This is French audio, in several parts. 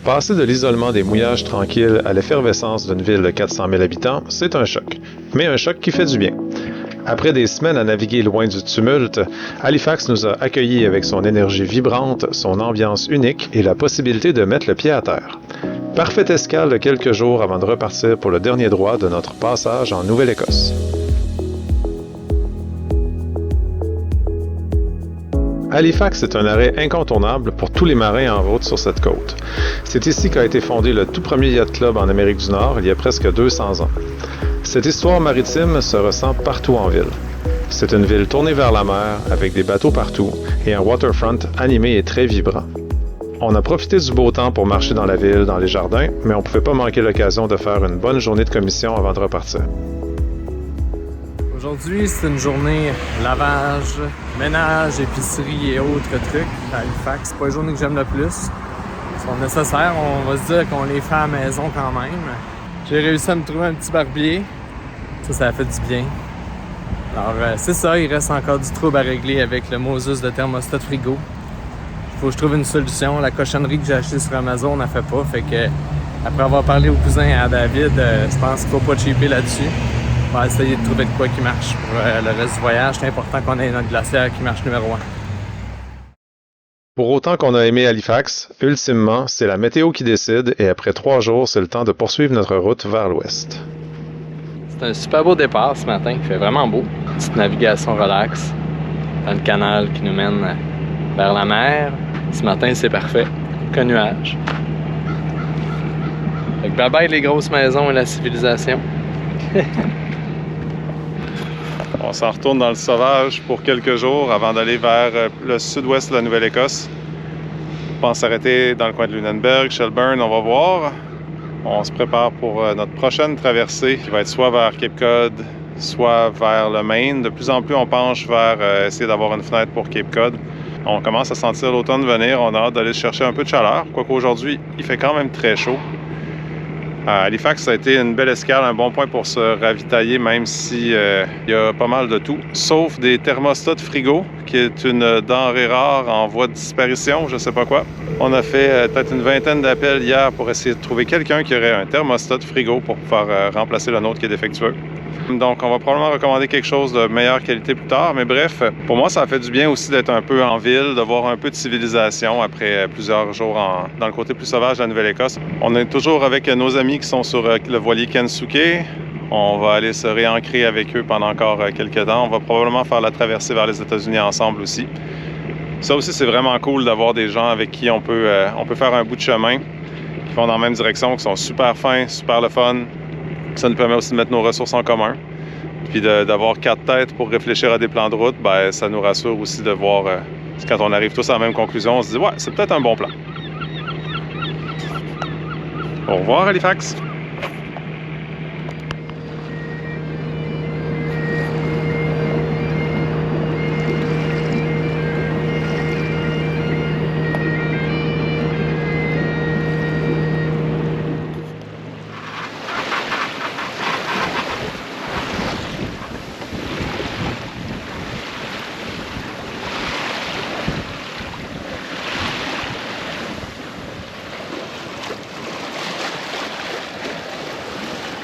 Passer de l'isolement des mouillages tranquilles à l'effervescence d'une ville de 400 000 habitants, c'est un choc. Mais un choc qui fait du bien. Après des semaines à naviguer loin du tumulte, Halifax nous a accueillis avec son énergie vibrante, son ambiance unique et la possibilité de mettre le pied à terre. Parfaite escale de quelques jours avant de repartir pour le dernier droit de notre passage en Nouvelle-Écosse. Halifax est un arrêt incontournable pour tous les marins en route sur cette côte. C'est ici qu'a été fondé le tout premier yacht club en Amérique du Nord il y a presque 200 ans. Cette histoire maritime se ressent partout en ville. C'est une ville tournée vers la mer, avec des bateaux partout et un waterfront animé et très vibrant. On a profité du beau temps pour marcher dans la ville, dans les jardins, mais on ne pouvait pas manquer l'occasion de faire une bonne journée de commission avant de repartir. Aujourd'hui, c'est une journée lavage, ménage, épicerie et autres trucs à Halifax. C'est pas les journées que j'aime le plus. Ils sont nécessaires, on va se dire qu'on les fait à la maison quand même. J'ai réussi à me trouver un petit barbier. Ça a fait du bien. Alors, c'est ça, il reste encore du trouble à régler avec le Moses de thermostat frigo. Il faut que je trouve une solution. La cochonnerie que j'ai achetée sur Amazon n'a fait pas. Fait que, après avoir parlé au cousin et à David, je pense qu'il faut pas cheaper là-dessus. On va essayer de trouver de quoi qui marche pour le reste du voyage. C'est important qu'on ait notre glacière qui marche numéro 1. Pour autant qu'on a aimé Halifax, ultimement, c'est la météo qui décide et après 3 jours, c'est le temps de poursuivre notre route vers l'ouest. C'est un super beau départ ce matin, il fait vraiment beau. Petite navigation relax dans le canal qui nous mène vers la mer. Ce matin, c'est parfait. Aucun nuage. Fait que bye bye les grosses maisons et la civilisation. On s'en retourne dans le sauvage pour quelques jours avant d'aller vers le sud-ouest de la Nouvelle-Écosse. On pense s'arrêter dans le coin de Lunenburg, Shelburne, on va voir. On se prépare pour notre prochaine traversée qui va être soit vers Cape Cod, soit vers le Maine. De plus en plus, on penche vers essayer d'avoir une fenêtre pour Cape Cod. On commence à sentir l'automne venir. On a hâte d'aller chercher un peu de chaleur. Quoique aujourd'hui, il fait quand même très chaud. Halifax, ça a été une belle escale, un bon point pour se ravitailler, même si il y a pas mal de tout, sauf des thermostats de frigo, qui est une denrée rare en voie de disparition, je sais pas quoi. On a fait peut-être une vingtaine d'appels hier pour essayer de trouver quelqu'un qui aurait un thermostat de frigo pour pouvoir remplacer le nôtre qui est défectueux. Donc, on va probablement recommander quelque chose de meilleure qualité plus tard. Mais bref, pour moi, ça a fait du bien aussi d'être un peu en ville, de voir un peu de civilisation après plusieurs jours dans le côté plus sauvage de la Nouvelle-Écosse. On est toujours avec nos amis qui sont sur le voilier Kensuke. On va aller se réancrer avec eux pendant encore quelques temps. On va probablement faire la traversée vers les États-Unis ensemble aussi. Ça aussi, c'est vraiment cool d'avoir des gens avec qui on peut faire un bout de chemin, qui vont dans la même direction, qui sont super fins, super le fun. Ça nous permet aussi de mettre nos ressources en commun. Puis d'avoir 4 têtes pour réfléchir à des plans de route, ben, ça nous rassure aussi de voir quand on arrive tous à la même conclusion, on se dit « Ouais, c'est peut-être un bon plan. » Au revoir Halifax!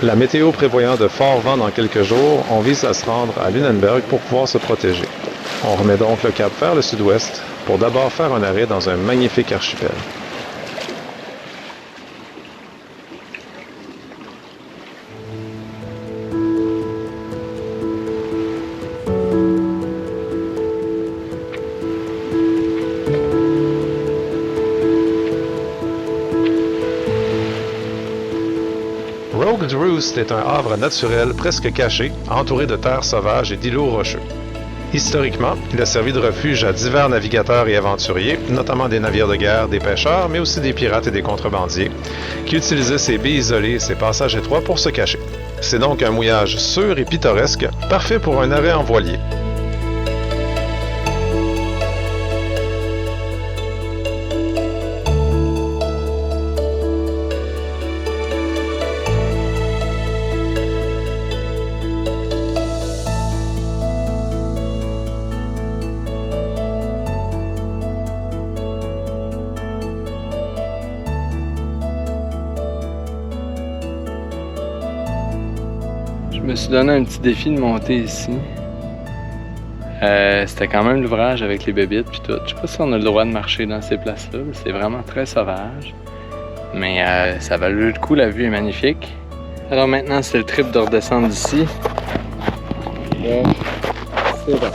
La météo prévoyant de forts vents dans quelques jours, on vise à se rendre à Lunenburg pour pouvoir se protéger. On remet donc le cap vers le sud-ouest pour d'abord faire un arrêt dans un magnifique archipel. Rogue's Roost est un havre naturel presque caché, entouré de terres sauvages et d'îlots rocheux. Historiquement, il a servi de refuge à divers navigateurs et aventuriers, notamment des navires de guerre, des pêcheurs, mais aussi des pirates et des contrebandiers, qui utilisaient ces baies isolées et ces passages étroits pour se cacher. C'est donc un mouillage sûr et pittoresque, parfait pour un arrêt en voilier. me suis donné un petit défi de monter ici. C'était quand même l'ouvrage avec les bébites puis tout. Je sais pas si on a le droit de marcher dans ces places-là. C'est vraiment très sauvage. Mais ça valait le coup, la vue est magnifique. Alors maintenant, c'est le trip de redescendre d'ici. C'est bon.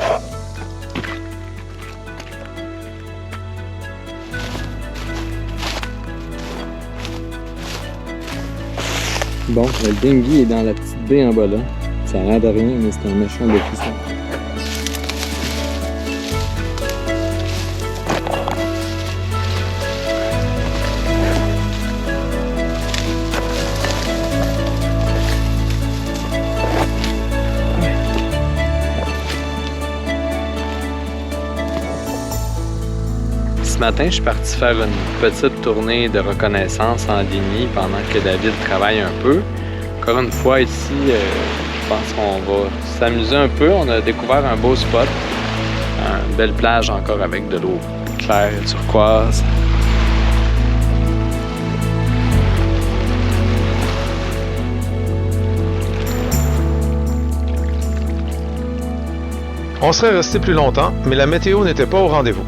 Bon, le dinghy est dans la petite baie en bas là. Ça a l'air de rien, mais c'est un méchant défi ça. Ce matin, je suis parti faire une petite tournée de reconnaissance en ligne pendant que David travaille un peu. Encore une fois, ici, je pense qu'on va s'amuser un peu. On a découvert un beau spot, une belle plage encore avec de l'eau claire et turquoise. On serait resté plus longtemps, mais la météo n'était pas au rendez-vous.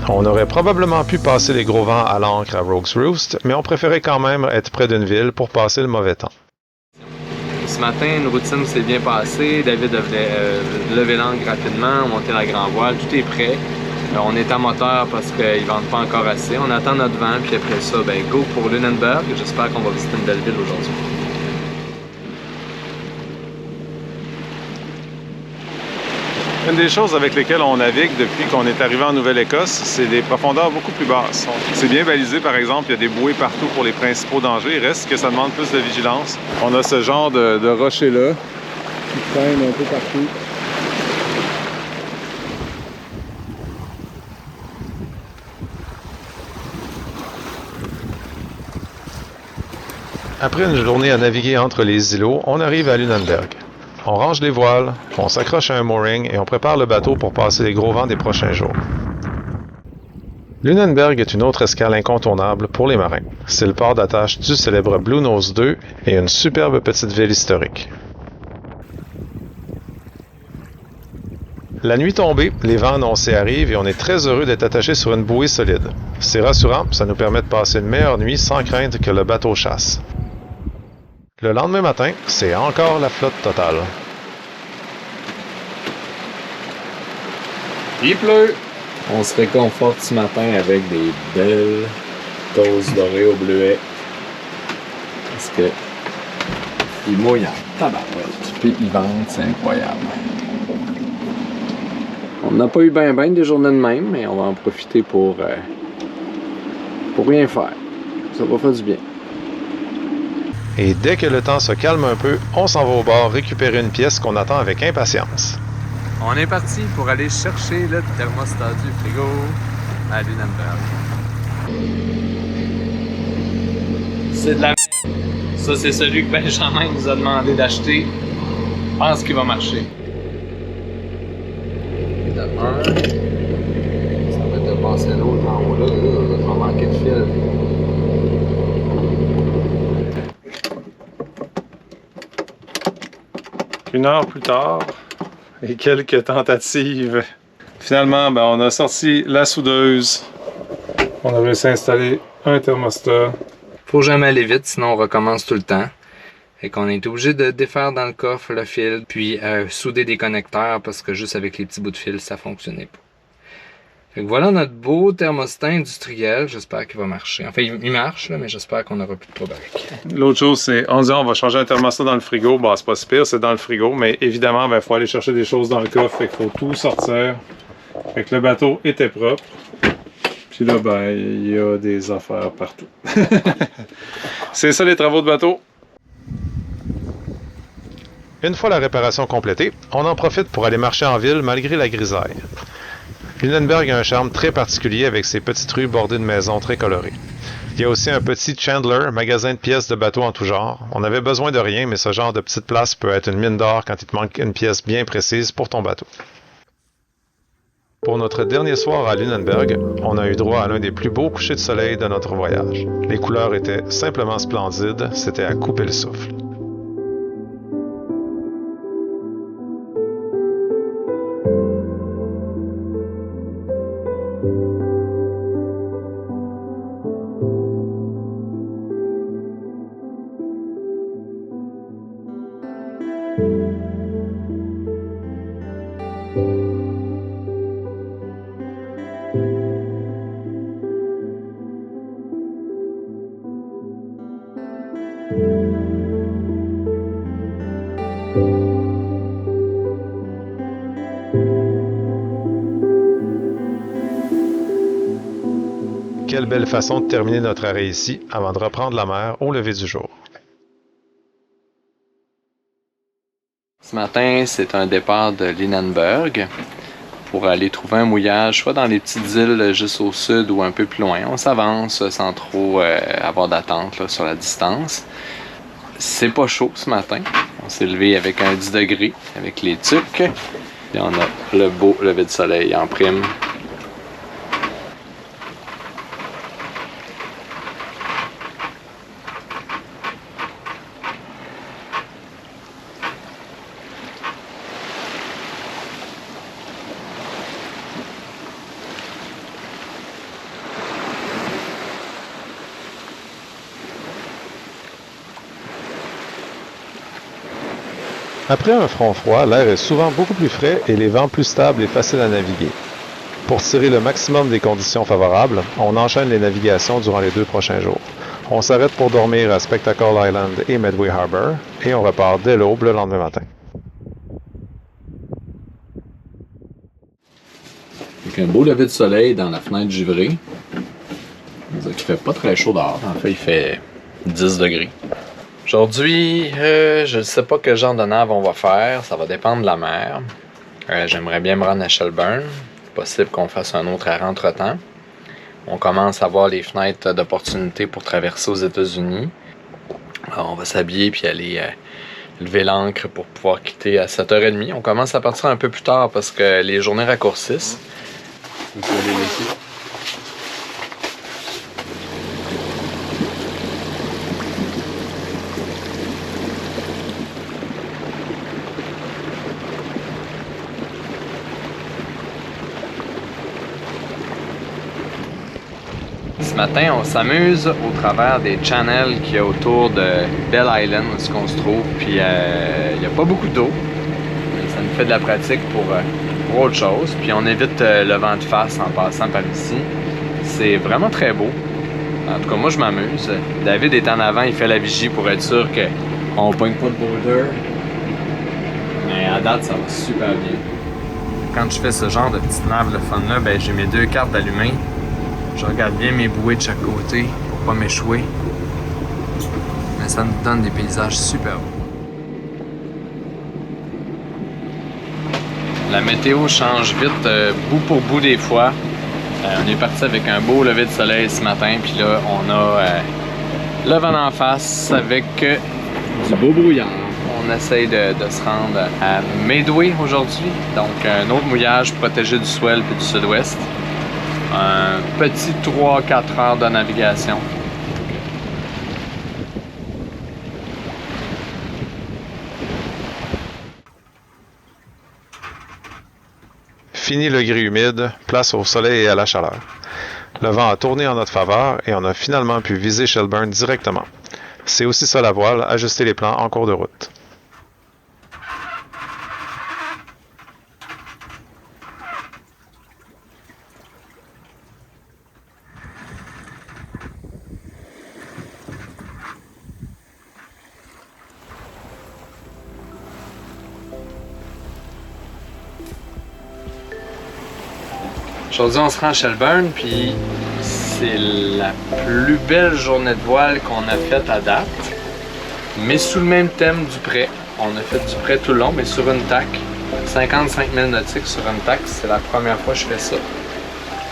On aurait probablement pu passer les gros vents à l'ancre à Rogues Roost, mais on préférait quand même être près d'une ville pour passer le mauvais temps. Ce matin, une routine s'est bien passée. David devait lever l'ancre rapidement, monter la grand voile, tout est prêt. On est à moteur parce qu'ils ne vendent pas encore assez. On attend notre vent, puis après ça, go pour Lunenburg. J'espère qu'on va visiter une belle ville aujourd'hui. Une des choses avec lesquelles on navigue depuis qu'on est arrivé en Nouvelle-Écosse, c'est des profondeurs beaucoup plus basses. C'est bien balisé, par exemple, il y a des bouées partout pour les principaux dangers. Il reste que ça demande plus de vigilance. On a ce genre de rochers-là qui traînent un peu partout. Après une journée à naviguer entre les îlots, on arrive à Lunenburg. On range les voiles, on s'accroche à un mooring et on prépare le bateau pour passer les gros vents des prochains jours. Lunenburg est une autre escale incontournable pour les marins. C'est le port d'attache du célèbre Bluenose 2 et une superbe petite ville historique. La nuit tombée, les vents annoncés arrivent et on est très heureux d'être attaché sur une bouée solide. C'est rassurant, ça nous permet de passer une meilleure nuit sans crainte que le bateau chasse. Le lendemain matin, c'est encore la flotte totale. Il pleut! On se réconforte ce matin avec des belles toasts dorées au bleuet. Parce que il mouille en tabarouette. Puis il vente, c'est incroyable. On n'a pas eu ben des journées de même, mais on va en profiter pour rien faire. Ça va faire du bien. Et dès que le temps se calme un peu, on s'en va au bord récupérer une pièce qu'on attend avec impatience. On est parti pour aller chercher le thermostat du frigo à Lunenburg. C'est de la merde. Ça, c'est celui que Benjamin nous a demandé d'acheter. Je pense qu'il va marcher. Évidemment. Ça va te passer l'autre en haut là. Ça va manquer de fil. Une heure plus tard, et quelques tentatives. Finalement, on a sorti la soudeuse. On a réussi à installer un thermostat. Faut jamais aller vite, sinon on recommence tout le temps. Fait qu'on est obligé de défaire dans le coffre le fil, puis souder des connecteurs parce que juste avec les petits bouts de fil, ça fonctionnait pas. Fait que voilà notre beau thermostat industriel. J'espère qu'il va marcher. Enfin, il marche, là, mais j'espère qu'on n'aura plus de trouble avec. L'autre chose, c'est, on dit on va changer un thermostat dans le frigo. C'est pas si pire, c'est dans le frigo, mais évidemment, il faut aller chercher des choses dans le coffre. Fait qu'il faut tout sortir. Fait que le bateau était propre. Puis là, il y a des affaires partout. C'est ça les travaux de bateau. Une fois la réparation complétée, on en profite pour aller marcher en ville malgré la grisaille. Lunenburg a un charme très particulier avec ses petites rues bordées de maisons très colorées. Il y a aussi un petit Chandler, magasin de pièces de bateaux en tout genre. On avait besoin de rien, mais ce genre de petite place peut être une mine d'or quand il te manque une pièce bien précise pour ton bateau. Pour notre dernier soir à Lunenburg, on a eu droit à l'un des plus beaux couchers de soleil de notre voyage. Les couleurs étaient simplement splendides, c'était à couper le souffle. quelle belle façon de terminer notre arrêt ici avant de reprendre la mer au lever du jour. Ce matin, c'est un départ de Linenburg pour aller trouver un mouillage, soit dans les petites îles juste au sud ou un peu plus loin. On s'avance sans trop avoir d'attente là, sur la distance. C'est pas chaud ce matin. On s'est levé avec un 10 degrés, avec les tucs. Et on a le beau lever de soleil en prime. Après un front froid, l'air est souvent beaucoup plus frais et les vents plus stables et faciles à naviguer. Pour tirer le maximum des conditions favorables, on enchaîne les navigations durant les 2 prochains jours. On s'arrête pour dormir à Spectacle Island et Medway Harbor et on repart dès l'aube le lendemain matin. Avec un beau lever de soleil dans la fenêtre givrée. Il fait pas très chaud dehors. En fait, il fait 10 degrés. Aujourd'hui, je ne sais pas quel genre de nav on va faire. Ça va dépendre de la mer. J'aimerais bien me rendre à Shelburne. C'est possible qu'on fasse un autre arrêt entre-temps. On commence à voir les fenêtres d'opportunité pour traverser aux États-Unis. Alors, on va s'habiller puis aller lever l'ancre pour pouvoir quitter à 7h30. On commence à partir un peu plus tard parce que les journées raccourcissent. Vous pouvez les laisser. Ce matin, on s'amuse au travers des channels qu'il y a autour de Bell Island, où on se trouve. Puis il n'y a pas beaucoup d'eau. Ça nous fait de la pratique pour autre chose. Puis on évite le vent de face en passant par ici. C'est vraiment très beau. En tout cas, moi, je m'amuse. David est en avant, il fait la vigie pour être sûr qu'on ne pogne pas de boulder. Mais à date, ça va super bien. Quand je fais ce genre de petite nave le fun-là, ben, j'ai mes 2 cartes allumées. Je regarde bien mes bouées de chaque côté pour pas m'échouer. Mais ça nous donne des paysages super beaux. La météo change vite, bout pour bout des fois. On est parti avec un beau lever de soleil ce matin, puis là, on a le vent en face avec du beau brouillard. On essaye de se rendre à Medway aujourd'hui, donc un autre mouillage protégé du swell et du sud-ouest. Un petit 3-4 heures de navigation. Fini le gris humide, place au soleil et à la chaleur. Le vent a tourné en notre faveur et on a finalement pu viser Shelburne directement. C'est aussi ça la voile, ajuster les plans en cours de route. Aujourd'hui, on se rend à Shelburne, puis c'est la plus belle journée de voile qu'on a faite à date. Mais sous le même thème du prêt. On a fait du prêt tout le long, mais sur une tack. 55 000 nautiques sur une tack, c'est la première fois que je fais ça.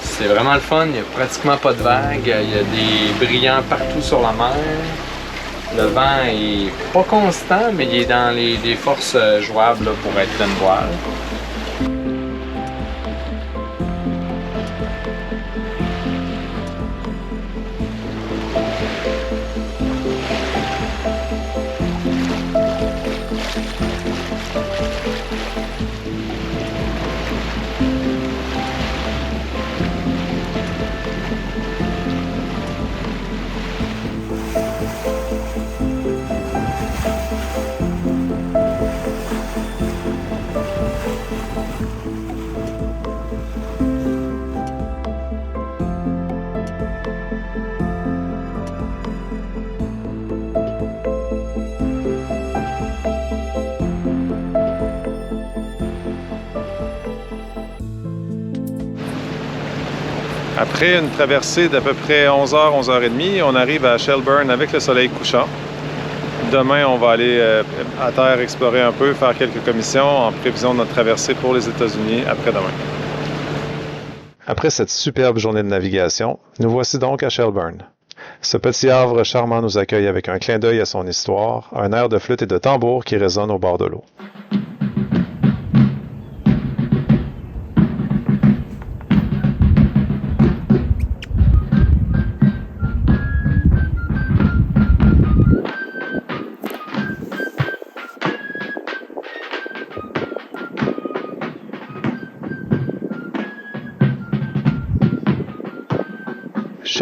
C'est vraiment le fun, il n'y a pratiquement pas de vagues, il y a des brillants partout sur la mer. Le vent est pas constant, mais il est dans les forces jouables là, pour être pleine voile. Après une traversée d'à peu près 11h, 11h30, on arrive à Shelburne avec le soleil couchant. Demain, on va aller à terre explorer un peu, faire quelques commissions en prévision de notre traversée pour les États-Unis après-demain. Après cette superbe journée de navigation, nous voici donc à Shelburne. Ce petit havre charmant nous accueille avec un clin d'œil à son histoire, un air de flûte et de tambour qui résonne au bord de l'eau.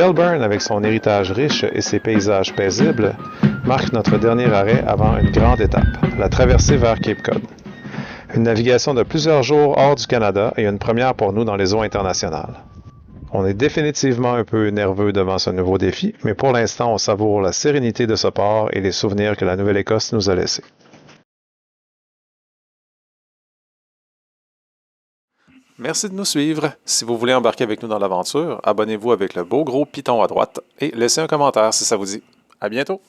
Shelburne, avec son héritage riche et ses paysages paisibles, marque notre dernier arrêt avant une grande étape, la traversée vers Cape Cod. Une navigation de plusieurs jours hors du Canada et une première pour nous dans les eaux internationales. On est définitivement un peu nerveux devant ce nouveau défi, mais pour l'instant, on savoure la sérénité de ce port et les souvenirs que la Nouvelle-Écosse nous a laissés. Merci de nous suivre. Si vous voulez embarquer avec nous dans l'aventure, abonnez-vous avec le beau gros piton à droite et laissez un commentaire si ça vous dit. À bientôt!